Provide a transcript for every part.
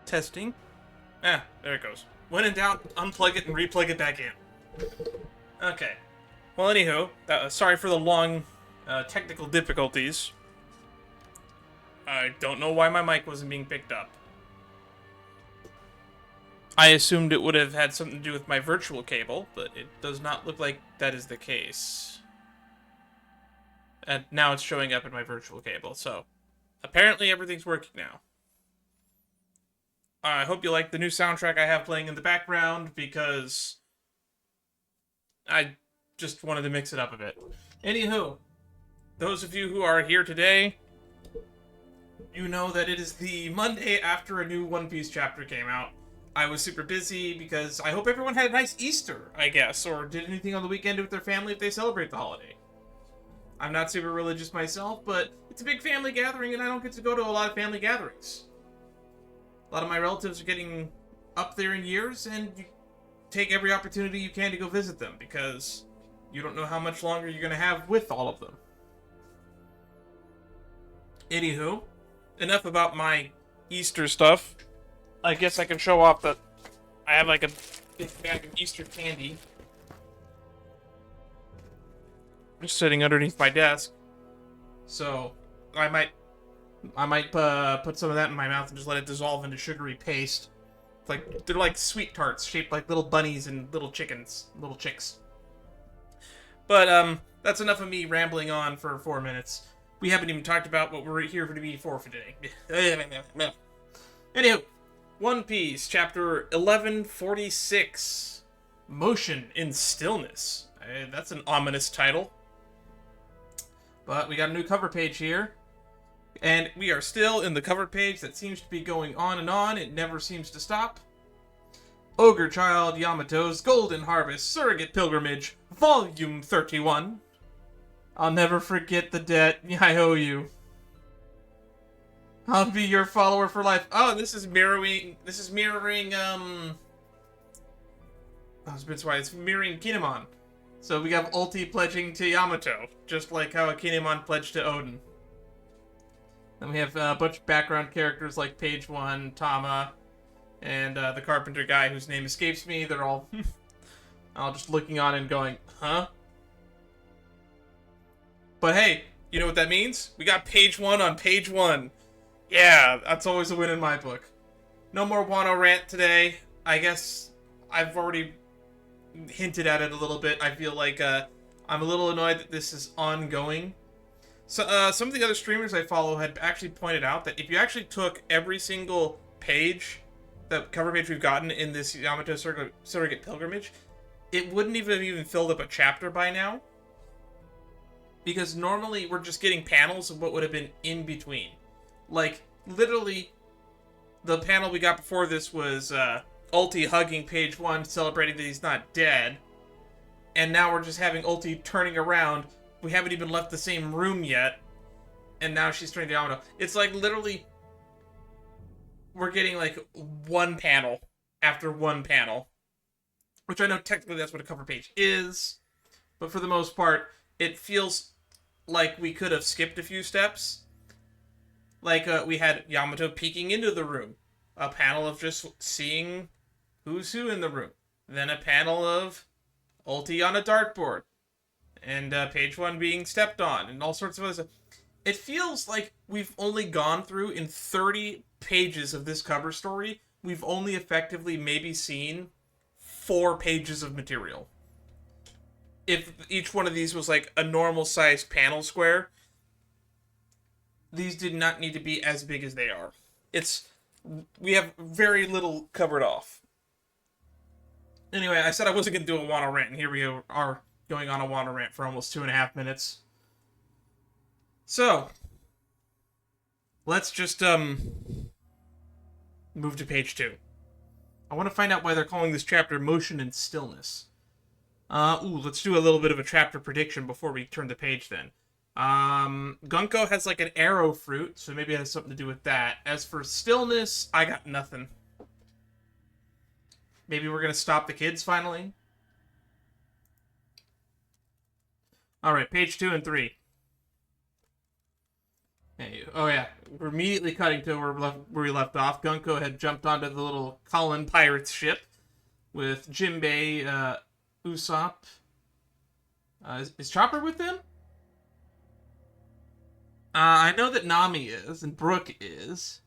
Testing. Ah, there it goes. When in doubt, unplug it and replug it back in. Okay. Well, anywho, sorry for the long technical difficulties. I don't know why my mic wasn't being picked up. I assumed it would have had something to do with my virtual cable, but it does not look like that is the case. And now it's showing up in my virtual cable, so apparently everything's working now. I hope you like the new soundtrack I have playing in the background, because I just wanted to mix it up a bit. Anywho, those of you who are here today, you know that it is the Monday after a new One Piece chapter came out. I was super busy because I hope everyone had a nice Easter, I guess, or did anything on the weekend with their family if they celebrate the holiday. I'm not super religious myself, but it's a big family gathering and I don't get to go to a lot of family gatherings. A lot of my relatives are getting up there in years, and you take every opportunity you can to go visit them, because you don't know how much longer you're going to have with all of them. Anywho, enough about my Easter stuff. I guess I can show off that I have like a big bag of Easter candy just sitting underneath my desk. So I might put some of that in my mouth and just let it dissolve into sugary paste. They're like sweet tarts shaped like little bunnies and little chickens, little chicks. But that's enough of me rambling on for 4 minutes. We haven't even talked about what we're here to be for today. Anywho, One Piece, chapter 1146, Motion in Stillness. That's an ominous title. But we got a new cover page here. And we are still in the cover page that seems to be going on and on. It never seems to stop. Ogre Child Yamato's Golden Harvest Surrogate Pilgrimage, Volume 31. I'll never forget the debt I owe you. I'll be your follower for life. Oh, this is mirroring, it's mirroring Kinemon. So we have Ulti pledging to Yamato, just like how Kinemon pledged to Odin. Then we have a bunch of background characters like Page 1, Tama, and the carpenter guy whose name escapes me. They're all just looking on and going, huh? But hey, you know what that means? We got Page 1 on Page 1. Yeah, that's always a win in my book. No more Wano rant today. I guess I've already hinted at it a little bit. I feel like I'm a little annoyed that this is ongoing. So some of the other streamers I follow had actually pointed out that if you actually took every single page, the cover page we've gotten in this Yamato Surrogate Pilgrimage, it wouldn't even filled up a chapter by now. Because normally we're just getting panels of what would have been in between. Like, literally, the panel we got before this was Ulti hugging Page 1, celebrating that he's not dead. And now we're just having Ulti turning around. We haven't even left the same room yet. And now she's turning to Yamato. It's like, literally, we're getting, like, one panel after one panel. Which I know technically that's what a cover page is. But for the most part, it feels like we could have skipped a few steps. Like, we had Yamato peeking into the room. A panel of just seeing who's who in the room. Then a panel of Ulti on a dartboard. And Page 1 being stepped on. And all sorts of other stuff. It feels like we've only gone through, in 30 pages of this cover story, we've only effectively maybe seen 4 pages of material. If each one of these was like a normal-sized panel square, these did not need to be as big as they are. We have very little covered off. Anyway, I said I wasn't going to do a Wano rant, and here we are going on a Wano rant for almost 2.5 minutes. So, let's just move to page 2. I want to find out why they're calling this chapter Motion and Stillness. Let's do a little bit of a chapter prediction before we turn the page then. Gunko has like an arrow fruit, so maybe it has something to do with that. As for Stillness, I got nothing. Maybe we're gonna stop the kids finally? Alright, page 2 and 3. Hey, oh yeah, we're immediately cutting to where we left off. Gunko had jumped onto the little Colin pirate's ship with Jimbei, Usopp. Is Chopper with them? I know that Nami is, and Brook is.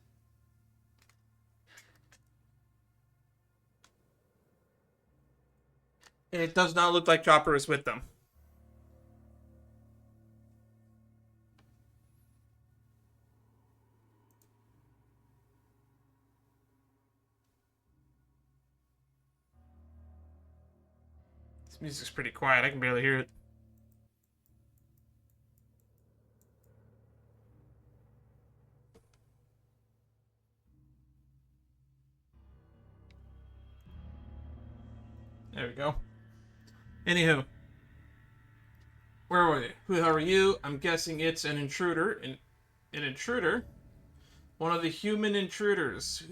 It does not look like Chopper is with them. This music's pretty quiet. I can barely hear it. There we go. Anywho, where were they? Who are you? I'm guessing it's an intruder. An intruder? One of the human intruders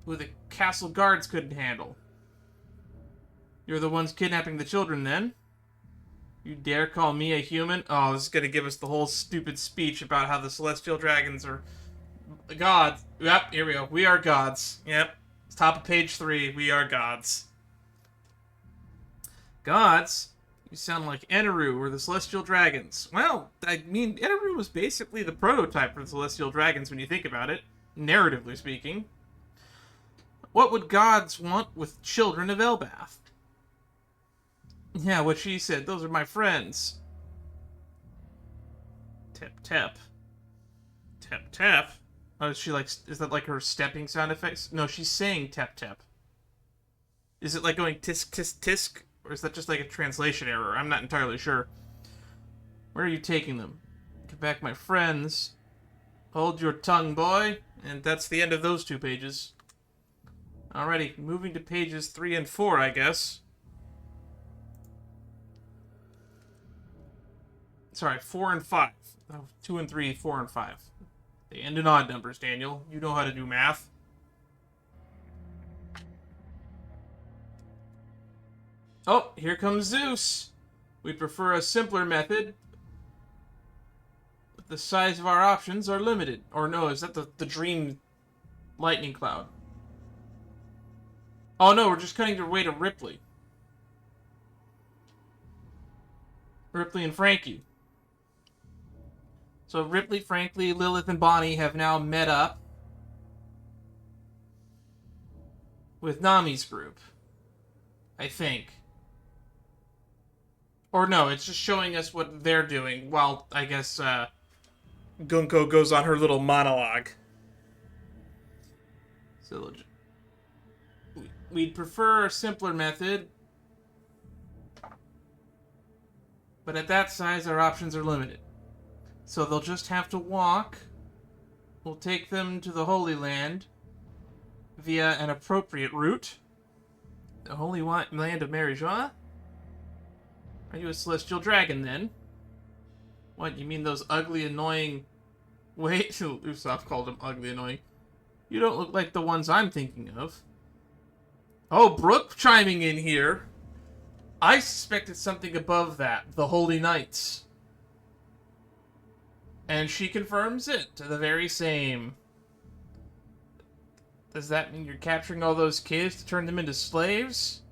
who the castle guards couldn't handle. You're the ones kidnapping the children, then? You dare call me a human? Oh, this is gonna give us the whole stupid speech about how the celestial dragons are gods. Yep, here we go. We are gods. Yep. It's top of page 3. We are gods. Gods? You sound like Eneru or the celestial dragons. Well, I mean, Eneru was basically the prototype for the celestial dragons when you think about it, narratively speaking. What would gods want with children of Elbaph? Yeah, what she said. Those are my friends. Tep tep. Tep tep. Oh, is she like? Is that like her stepping sound effects? No, she's saying tep tep. Is it like going tisk tisk tisk, or is that just like a translation error? I'm not entirely sure. Where are you taking them? Get back my friends. Hold your tongue, boy. And that's the end of those 2 pages. Alrighty, moving to pages 3 and 4, I guess. Sorry, 4 and 5. Oh, 2 and 3, 4 and 5. They end in odd numbers, Daniel. You know how to do math. Oh, here comes Zeus. We prefer a simpler method, but the size of our options are limited. Or no, is that the dream lightning cloud? Oh no, we're just cutting our way to Ripley. Ripley and Frankie. So Ripley, Frankie, Lilith, and Bonnie have now met up with Nami's group. I think. Or no, it's just showing us what they're doing while, I guess, Gunko goes on her little monologue. So, we'd prefer a simpler method, but at that size, our options are limited. So they'll just have to walk. We'll take them to the Holy Land via an appropriate route. The Holy Land of Marijois? Are you a celestial dragon, then? What, you mean those ugly, annoying... Wait, Usopp called him ugly, annoying. You don't look like the ones I'm thinking of. Oh, Brook chiming in here. I suspected something above that. The Holy Knights. And she confirms it to the very same. Does that mean you're capturing all those kids to turn them into slaves?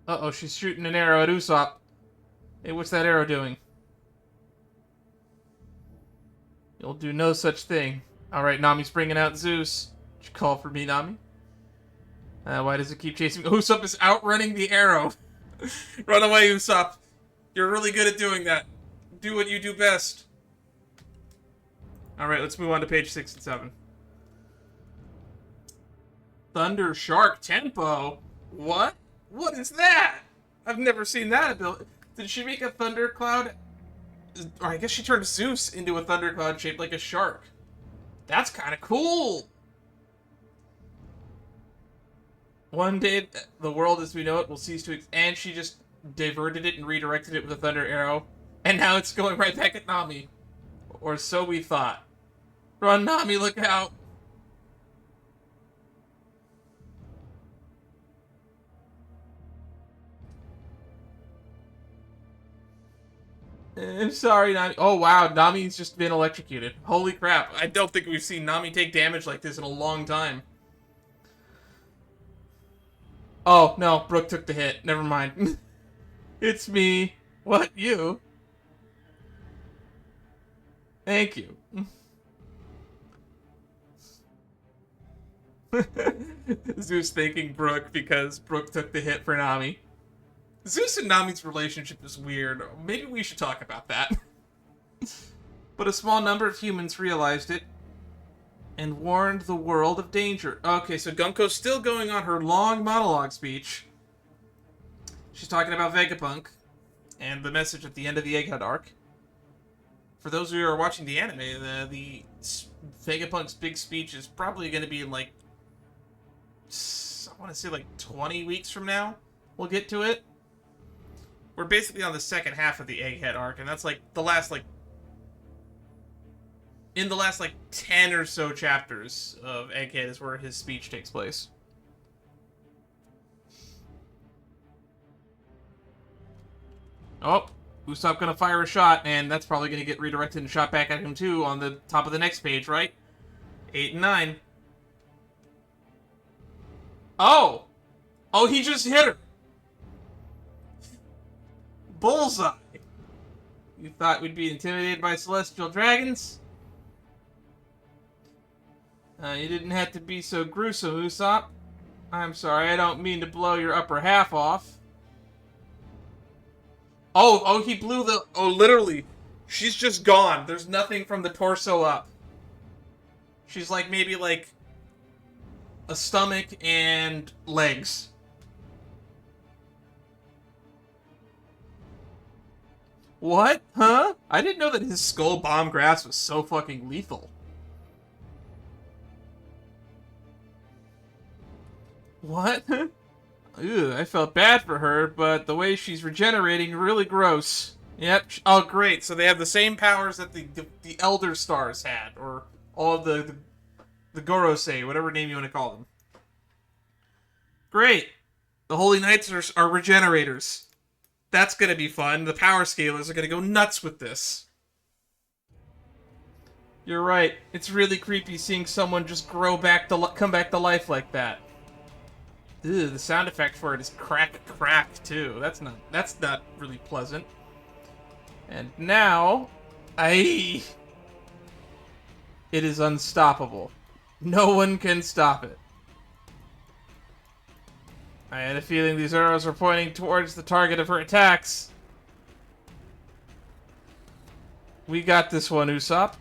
Uh-oh, she's shooting an arrow at Usopp. Hey, what's that arrow doing? You'll do no such thing. Alright, Nami's bringing out Zeus. Did you call for me, Nami? Why does it keep chasing me? Usopp is outrunning the arrow. Run away, Usopp. You're really good at doing that. Do what you do best. Alright, let's move on to page 6 and 7. Thunder Shark Tempo? What? What is that? I've never seen that ability. Did she make a thundercloud? Or I guess she turned Zeus into a thundercloud shaped like a shark. That's kind of cool. One day, the world as we know it will cease to exist. And she just diverted it and redirected it with a thunder arrow. And now it's going right back at Nami. Or so we thought. Run, Nami, look out. I'm sorry, Nami. Oh, wow. Nami's just been electrocuted. Holy crap. I don't think we've seen Nami take damage like this in a long time. Oh, no. Brooke took the hit. Never mind. It's me. What? You? Thank you. Zeus thanking Brooke because Brooke took the hit for Nami. Zeus and Nami's relationship is weird. Maybe we should talk about that. But a small number of humans realized it and warned the world of danger. Okay, so Gunko's still going on her long monologue speech. She's talking about Vegapunk and the message at the end of the Egghead arc. For those who are watching the anime, the Vegapunk's big speech is probably going to be in, like, I want to say, like, 20 weeks from now. We'll get to it. We're basically on the second half of the Egghead arc, and that's, like, the last, like... In the last, like, 10 or so chapters of Egghead is where his speech takes place. Oh, Usopp gonna fire a shot, and that's probably gonna get redirected and shot back at him, too, on the top of the next page, right? 8 and 9. Oh! Oh, he just hit her! Bullseye! You thought we'd be intimidated by celestial dragons? You didn't have to be so gruesome, Usopp. I'm sorry, I don't mean to blow your upper half off. Oh, he blew the... Oh, literally. She's just gone. There's nothing from the torso up. She's like, maybe like... a stomach and legs. What? Huh? I didn't know that his skull bomb grasp was so fucking lethal. What? Ew, I felt bad for her, but the way she's regenerating, really gross. Yep. Oh, great. So they have the same powers that the Elder Stars had, or all of the Gorosei, whatever name you want to call them. Great. The Holy Knights are regenerators. That's gonna be fun. The Power Scalers are gonna go nuts with this. You're right. It's really creepy seeing someone just come back to life like that. Ew, the sound effect for it is crack, too. That's not really pleasant. And now, it is unstoppable. No one can stop it. I had a feeling these arrows were pointing towards the target of her attacks. We got this one, Usopp. It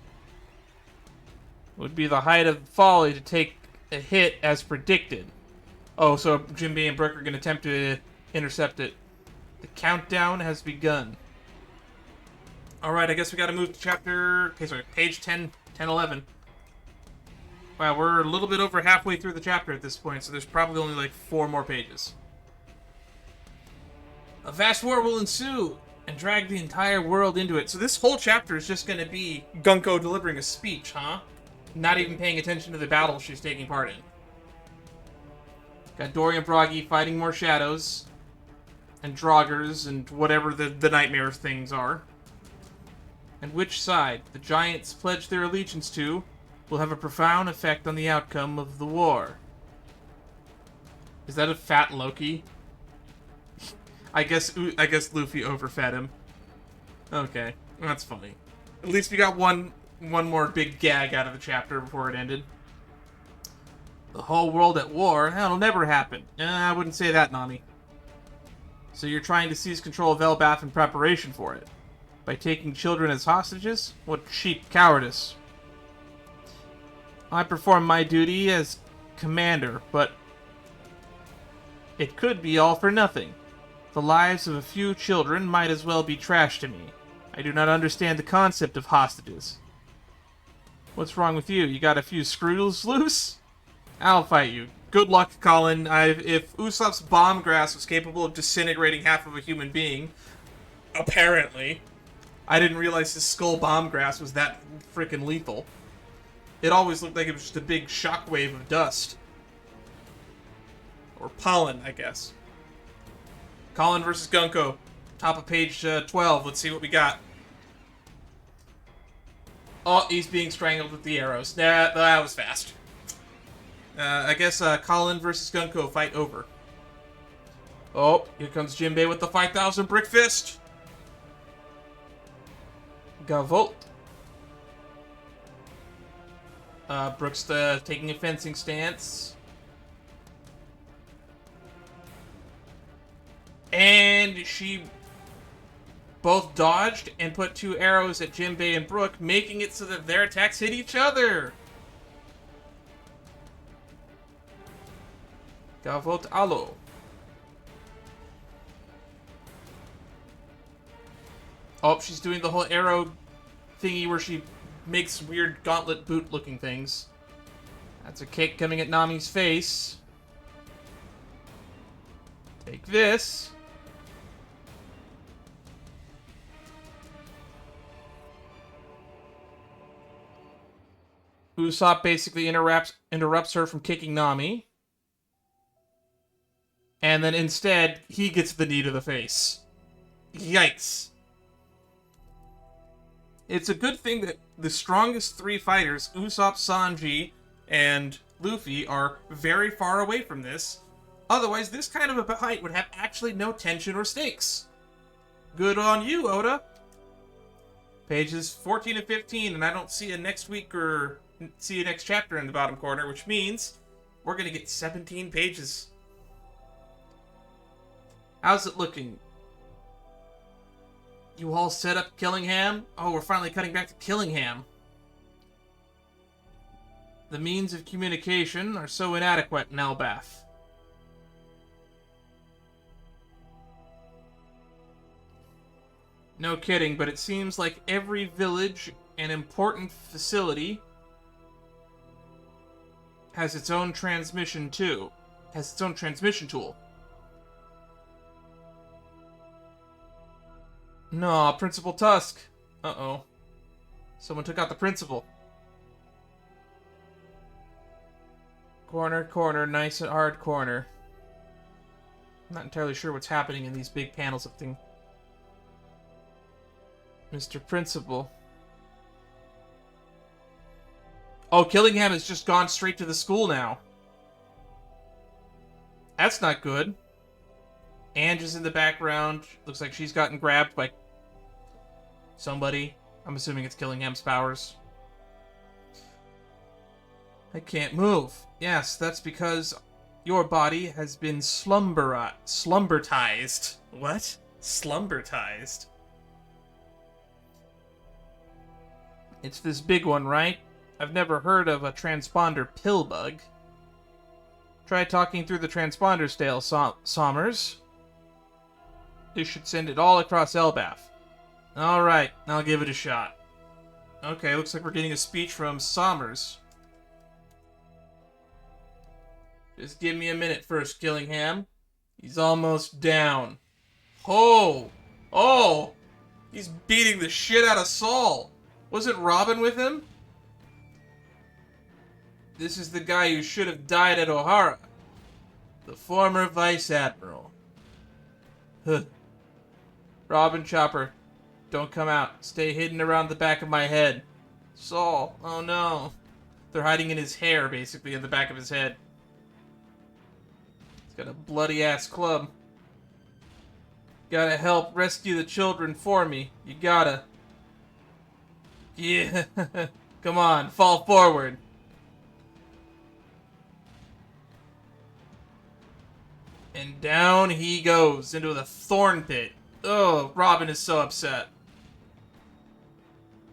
would be the height of folly to take a hit as predicted. Oh, so Jinbei and Brooke are going to attempt to intercept it. The countdown has begun. Alright, I guess we got to move to chapter... Okay, sorry, page 10, 11. Wow, we're a little bit over halfway through the chapter at this point, so there's probably only like 4 more pages. A vast war will ensue and drag the entire world into it. So this whole chapter is just going to be Gunko delivering a speech, huh? Not even paying attention to the battle she's taking part in. Got Dory and Bragi fighting more shadows. And Draugrs and whatever the nightmare things are. And which side the giants pledge their allegiance to will have a profound effect on the outcome of the war. Is that a fat Loki? I guess Luffy overfed him. Okay, that's funny. At least we got one more big gag out of the chapter before it ended. The whole world at war? That'll never happen. I wouldn't say that, Nami. So you're trying to seize control of Elbaph in preparation for it? By taking children as hostages? What cheap cowardice. I perform my duty as commander, but it could be all for nothing. The lives of a few children might as well be trash to me. I do not understand the concept of hostages. What's wrong with you? You got a few screws loose? I'll fight you. Good luck, Colin. If Usopp's bomb grasp was capable of disintegrating half of a human being, apparently, I didn't realize his skull bomb grasp was that freaking lethal. It always looked like it was just a big shockwave of dust. Or pollen, I guess. Colin versus Gunko. Top of page 12. Let's see what we got. Oh, he's being strangled with the arrows. That was fast. I guess Colin versus Gunko fight over. Oh, here comes Jinbei with the 5,000 brick fist. Gavolt. Brooks taking a fencing stance. And she both dodged and put 2 arrows at Jinbei and Brook, making it so that their attacks hit each other. Gavolt Alo. Oh, she's doing the whole arrow thingy where she makes weird gauntlet boot looking things. That's a kick coming at Nami's face. Take this. Usopp basically interrupts her from kicking Nami. And then instead, he gets the knee to the face. Yikes. It's a good thing that the strongest 3 fighters, Usopp, Sanji, and Luffy, are very far away from this. Otherwise, this kind of a fight would have actually no tension or stakes. Good on you, Oda. Pages 14 and 15, and I don't see a next week or see a next chapter in the bottom corner, which means we're going to get 17 pages. How's it looking? You all set up Killingham? Oh, we're finally cutting back to Killingham. The means of communication are so inadequate in Elbaph. No kidding, but it seems like every village and important facility has its own transmission tool. No, Principal Tusk. Uh-oh. Someone took out the principal. Corner, nice and hard corner. I'm not entirely sure what's happening in these big panels of thing. Mr. Principal. Oh, Killingham has just gone straight to the school now. That's not good. Ange is in the background. Looks like she's gotten grabbed by somebody. I'm assuming it's Killingham's powers. I can't move. Yes, that's because your body has been slumbertized. What? Slumbertized? It's this big one, right? I've never heard of a transponder pill bug. Try talking through the transponder stale, Sommers. This should send it all across Elbaph. Alright, I'll give it a shot. Okay, looks like we're getting a speech from Sommers. Just give me a minute first, Killingham. He's almost down. Oh! Oh! He's beating the shit out of Saul. Wasn't Robin with him? This is the guy who should have died at O'Hara. The former Vice Admiral. Huh. Robin, Chopper, don't come out. Stay hidden around the back of my head. Saul, oh no. They're hiding in his hair, basically, in the back of his head. He's got a bloody-ass club. Gotta help rescue the children for me. You gotta. Yeah. Come on, fall forward. And down he goes into the thorn pit. Oh, Robin is so upset.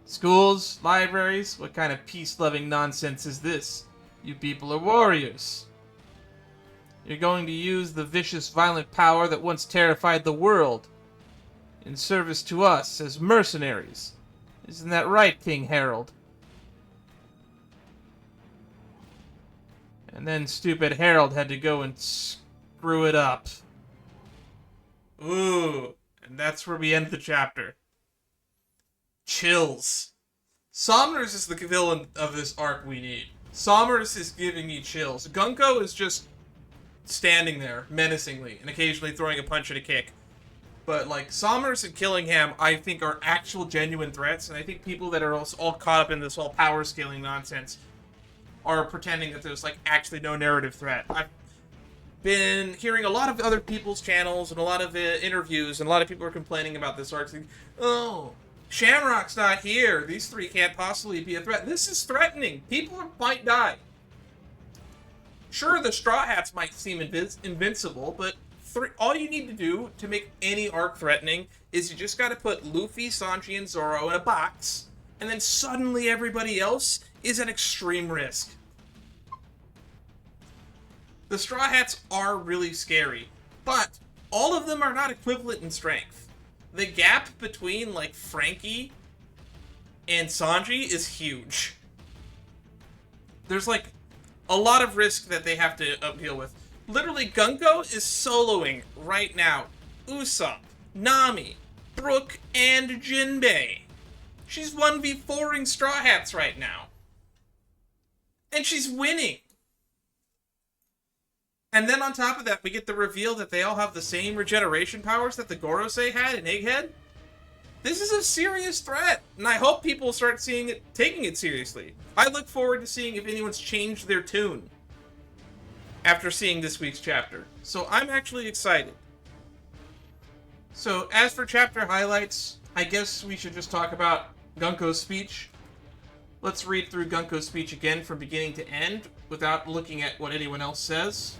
Schools? Libraries? What kind of peace-loving nonsense is this? You people are warriors. You're going to use the vicious, violent power that once terrified the world in service to us as mercenaries. Isn't that right, King Harold? And then stupid Harold had to go and screw it up. Ooh, and that's where we end the chapter. Chills. Somers is the villain of this arc we need. Somers is giving me chills. Gunko is just standing there menacingly and occasionally throwing a punch and a kick. But, like, Somers and Killingham, I think, are actual genuine threats, and I think people that are all caught up in this whole power scaling nonsense are pretending that there's, like, actually no narrative threat. I've been hearing a lot of other people's channels and a lot of interviews, and a lot of people are complaining about this arc, saying, oh, Shamrock's not here. These three can't possibly be a threat. This is threatening. People might die. Sure, the Straw Hats might seem invincible, but all you need to do to make any arc threatening is you just gotta put Luffy, Sanji, and Zoro in a box, and then suddenly everybody else is at extreme risk. The Straw Hats are really scary, but all of them are not equivalent in strength. The gap between, like, Frankie and Sanji is huge. There's, like, a lot of risk that they have to deal with. Literally, Gunko is soloing right now Usopp, Nami, Brook, and Jinbei. She's 1v4ing Straw Hats right now. And she's winning. And then on top of that, we get the reveal that they all have the same regeneration powers that the Gorosei had in Egghead. This is a serious threat, and I hope people start taking it seriously. I look forward to seeing if anyone's changed their tune after seeing this week's chapter. So I'm actually excited. So as for chapter highlights, I guess we should just talk about Gunko's speech. Let's read through Gunko's speech again from beginning to end without looking at what anyone else says.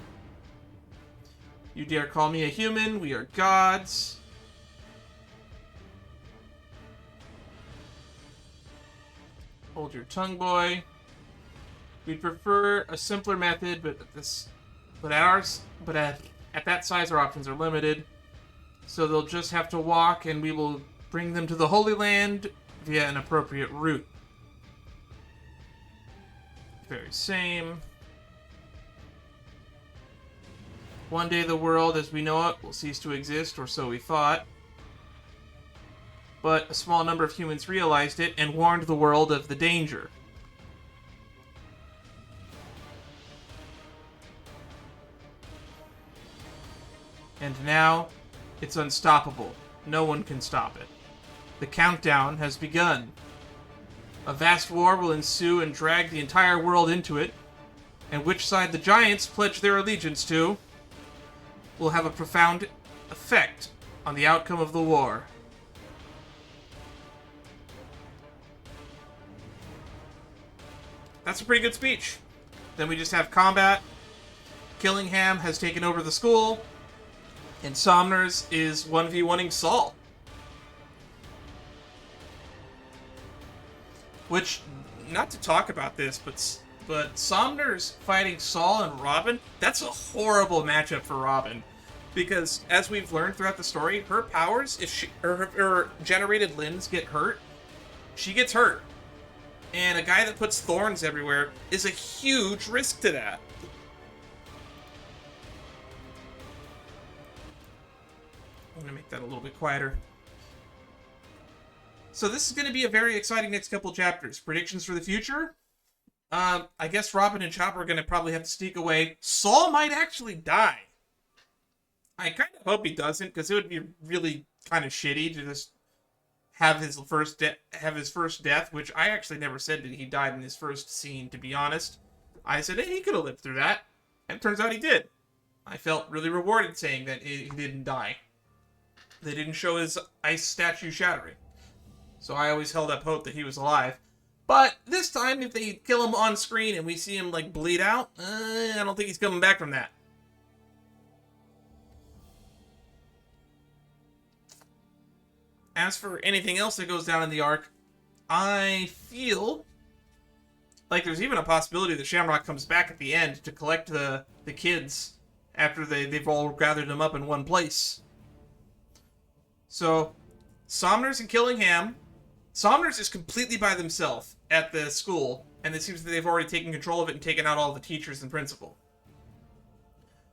You dare call me a human? We are gods. Hold your tongue, boy. We'd prefer a simpler method, but at that size, our options are limited. So they'll just have to walk, and we will bring them to the Holy Land via an appropriate route. Very same. One day the world as we know it will cease to exist, or so we thought. But a small number of humans realized it and warned the world of the danger. And now, it's unstoppable. No one can stop it. The countdown has begun. A vast war will ensue and drag the entire world into it, and which side the giants pledge their allegiance to will have a profound effect on the outcome of the war. That's a pretty good speech. Then we just have combat. Killingham has taken over the school, and Somers is 1v1ing Saul. Which, not to talk about this, but Somers fighting Saul and Robin, that's a horrible matchup for Robin. Because, as we've learned throughout the story, her powers, if her generated limbs get hurt, she gets hurt. And a guy that puts thorns everywhere is a huge risk to that. I'm going to make that a little bit quieter. So this is going to be a very exciting next couple chapters. Predictions for the future? I guess Robin and Chopper are going to probably have to sneak away. Saul might actually die. I kind of hope he doesn't, because it would be really kind of shitty to just have his first death, which I actually never said that he died in his first scene, to be honest. I said, hey, he could have lived through that. And it turns out he did. I felt really rewarded saying that he didn't die. They didn't show his ice statue shattering. So I always held up hope that he was alive. But this time, if they kill him on screen and we see him, like, bleed out, I don't think he's coming back from that. As for anything else that goes down in the arc, I feel like there's even a possibility that Shamrock comes back at the end to collect the kids after they've all gathered them up in one place. So, Somers and Killingham. Somers is completely by themselves at the school, and it seems that they've already taken control of it and taken out all the teachers and principal.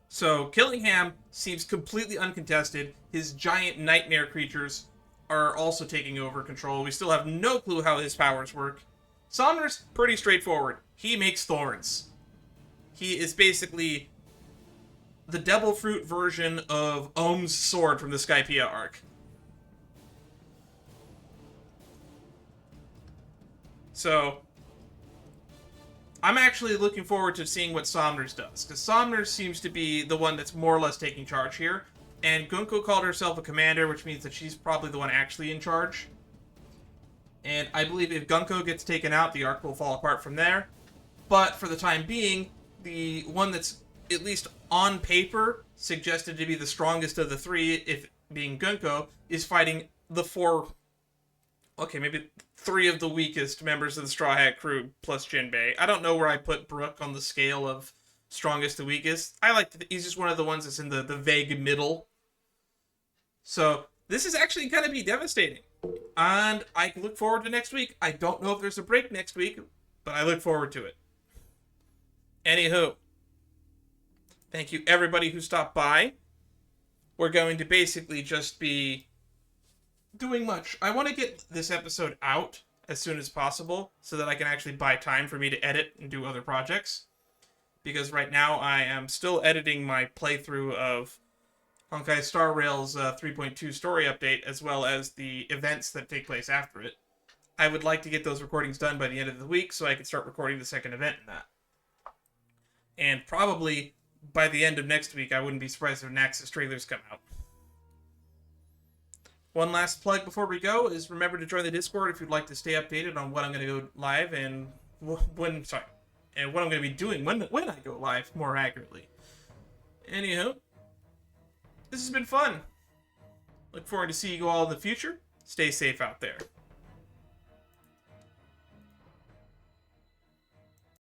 So, Killingham seems completely uncontested. His giant nightmare creatures are also taking over control. We still have no clue how his powers work. Somers, pretty straightforward. He makes thorns. He is basically the Devil Fruit version of Ohm's sword from the Skypiea arc. So, I'm actually looking forward to seeing what Somners does, because Somners seems to be the one that's more or less taking charge here, and Gunko called herself a commander, which means that she's probably the one actually in charge. And I believe if Gunko gets taken out, the arc will fall apart from there. But for the time being, the one that's, at least on paper, suggested to be the strongest of the three, if being Gunko, is fighting the four... Okay, maybe 3 of the weakest members of the Straw Hat crew, plus Jinbei. I don't know where I put Brook on the scale of strongest to weakest. I like he's just one of the ones that's in the vague middle. So, this is actually going to be devastating. And I look forward to next week. I don't know if there's a break next week, but I look forward to it. Anywho, thank you everybody who stopped by. We're going to basically just be doing much. I want to get this episode out as soon as possible so that I can actually buy time for me to edit and do other projects. Because right now I am still editing my playthrough of Honkai Star Rail's 3.2 story update, as well as the events that take place after it. I would like to get those recordings done by the end of the week so I can start recording the second event in that. And probably by the end of next week, I wouldn't be surprised if Naxxas trailers come out. One last plug before we go is remember to join the Discord if you'd like to stay updated on what I'm going to go live and when I'm going to be doing when I go live, more accurately. Anywho, this has been fun. Look forward to seeing you all in the future. Stay safe out there.